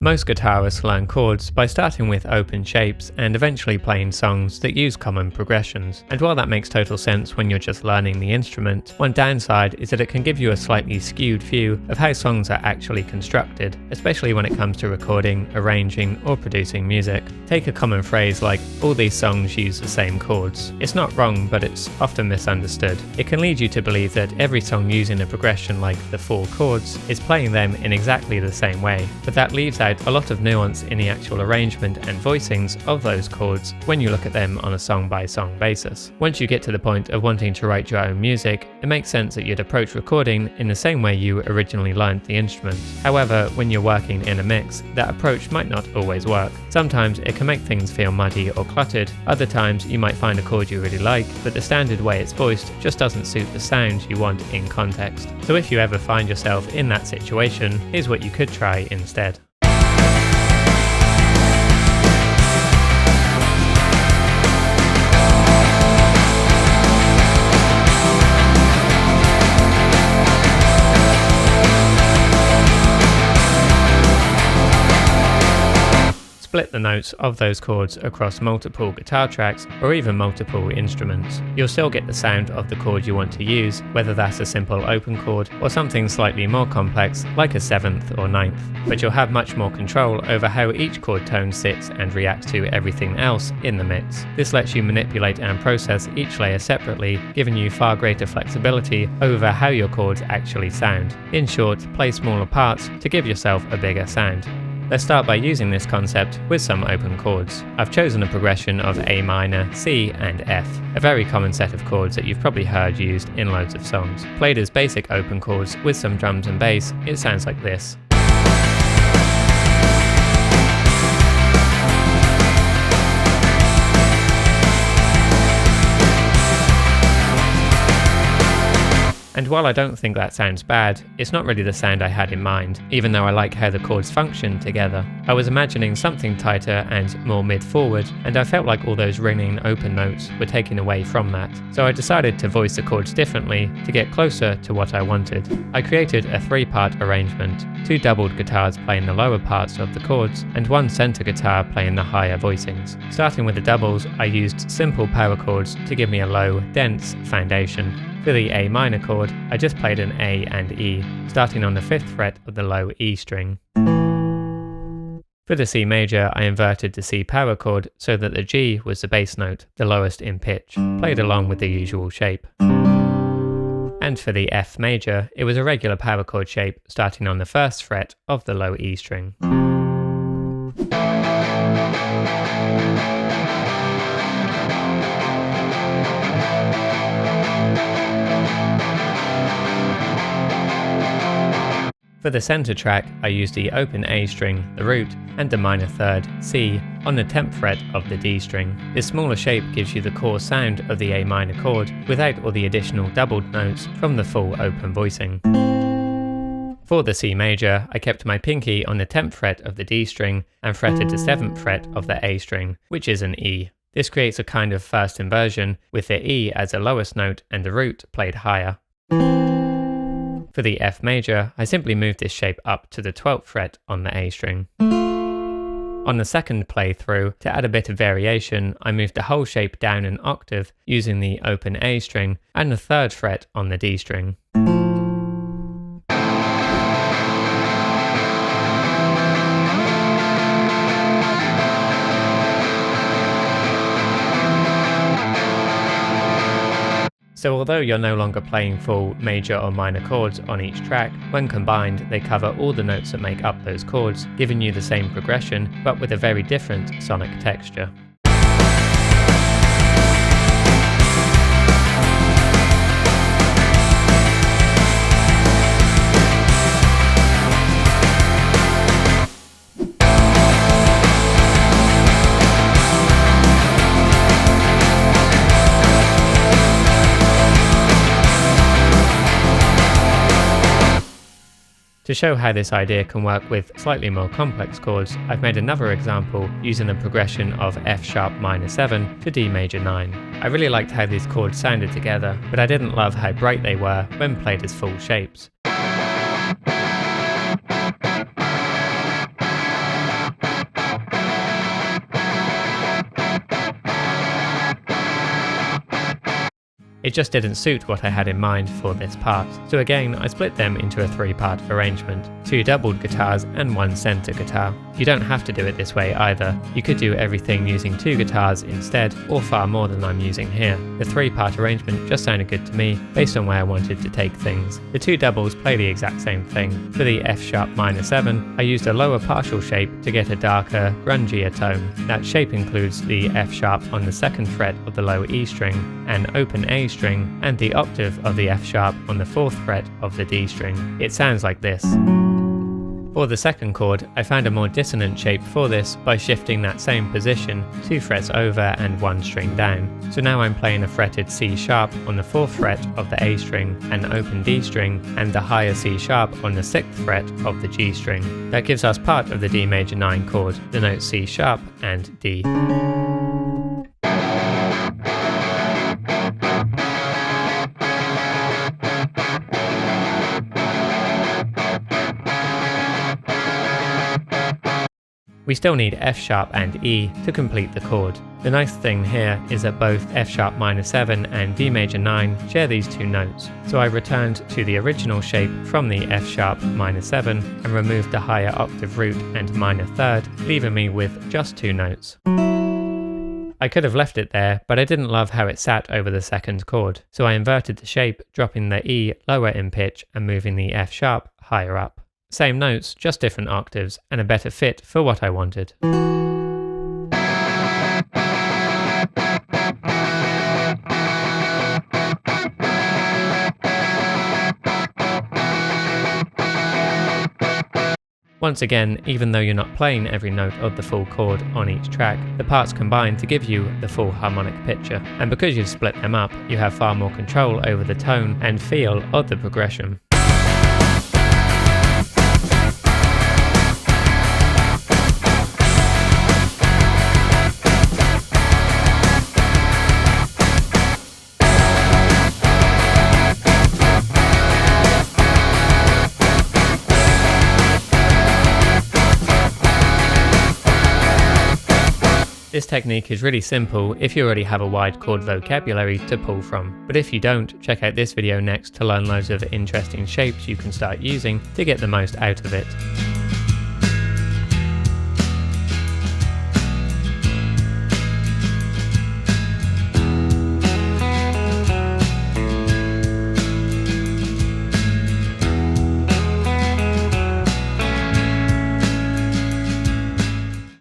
Most guitarists learn chords by starting with open shapes and eventually playing songs that use common progressions. And while that makes total sense when you're just learning the instrument, one downside is that it can give you a slightly skewed view of how songs are actually constructed, especially when it comes to recording, arranging, or producing music. Take a common phrase like, "all these songs use the same chords." It's not wrong, but it's often misunderstood. It can lead you to believe that every song using a progression like the 4 chords is playing them in exactly the same way, but that leaves out a lot of nuance in the actual arrangement and voicings of those chords when you look at them on a song-by-song basis. Once you get to the point of wanting to write your own music, it makes sense that you'd approach recording in the same way you originally learned the instrument. However, when you're working in a mix, that approach might not always work. Sometimes it can make things feel muddy or cluttered, other times you might find a chord you really like, but the standard way it's voiced just doesn't suit the sound you want in context. So if you ever find yourself in that situation, here's what you could try instead. Split the notes of those chords across multiple guitar tracks or even multiple instruments. You'll still get the sound of the chord you want to use, whether that's a simple open chord or something slightly more complex like a 7th or 9th, but you'll have much more control over how each chord tone sits and reacts to everything else in the mix. This lets you manipulate and process each layer separately, giving you far greater flexibility over how your chords actually sound. In short, play smaller parts to give yourself a bigger sound. Let's start by using this concept with some open chords. I've chosen a progression of A minor, C and F, a very common set of chords that you've probably heard used in loads of songs. Played as basic open chords with some drums and bass, it sounds like this. And while I don't think that sounds bad, it's not really the sound I had in mind, even though I like how the chords function together. I was imagining something tighter and more mid-forward, and I felt like all those ringing open notes were taken away from that. So I decided to voice the chords differently to get closer to what I wanted. I created a 3-part arrangement, 2 doubled guitars playing the lower parts of the chords, and 1 center guitar playing the higher voicings. Starting with the doubles, I used simple power chords to give me a low, dense foundation. For the A minor chord, I just played an A and E, starting on the 5th fret of the low E string. For the C major, I inverted the C power chord so that the G was the bass note, the lowest in pitch, played along with the usual shape. And for the F major, it was a regular power chord shape starting on the 1st fret of the low E string. For the center track, I used the open A string, the root, and the minor 3rd, C, on the 10th fret of the D string. This smaller shape gives you the core sound of the A minor chord without all the additional doubled notes from the full open voicing. For the C major, I kept my pinky on the 10th fret of the D string and fretted the 7th fret of the A string, which is an E. This creates a kind of first inversion, with the E as the lowest note and the root played higher. For the F major, I simply moved this shape up to the 12th fret on the A string. On the second playthrough, to add a bit of variation, I moved the whole shape down an octave using the open A string and the 3rd fret on the D string. So although you're no longer playing full major or minor chords on each track, when combined they cover all the notes that make up those chords, giving you the same progression but with a very different sonic texture. To show how this idea can work with slightly more complex chords, I've made another example using a progression of F sharp minor 7 to D major 9. I really liked how these chords sounded together, but I didn't love how bright they were when played as full shapes. It just didn't suit what I had in mind for this part. So again, I split them into a 3-part arrangement, 2 doubled guitars and 1 center guitar. You don't have to do it this way either. You could do everything using 2 guitars instead, or far more than I'm using here. The 3-part arrangement just sounded good to me, based on where I wanted to take things. The 2 doubles play the exact same thing. For the F sharp minor 7, I used a lower partial shape to get a darker, grungier tone. That shape includes the F sharp on the 2nd fret of the low E string, an open A string, and the octave of the F sharp on the 4th fret of the D string. It sounds like this. For the 2nd chord, I found a more dissonant shape for this by shifting that same position 2 frets over and 1 string down. So now I'm playing a fretted C sharp on the 4th fret of the A string, an open D string, and the higher C sharp on the 6th fret of the G string. That gives us part of the D major 9 chord, the notes C sharp and D. We still need F sharp and E to complete the chord. The nice thing here is that both F sharp minor 7 and D major 9 share these 2 notes, so I returned to the original shape from the F sharp minor 7 and removed the higher octave root and minor 3rd, leaving me with just 2 notes. I could have left it there, but I didn't love how it sat over the 2nd chord, so I inverted the shape, dropping the E lower in pitch and moving the F sharp higher up. Same notes, just different octaves, and a better fit for what I wanted. Once again, even though you're not playing every note of the full chord on each track, the parts combine to give you the full harmonic picture, and because you've split them up, you have far more control over the tone and feel of the progression. This technique is really simple if you already have a wide chord vocabulary to pull from, but if you don't, check out this video next to learn loads of interesting shapes you can start using to get the most out of it.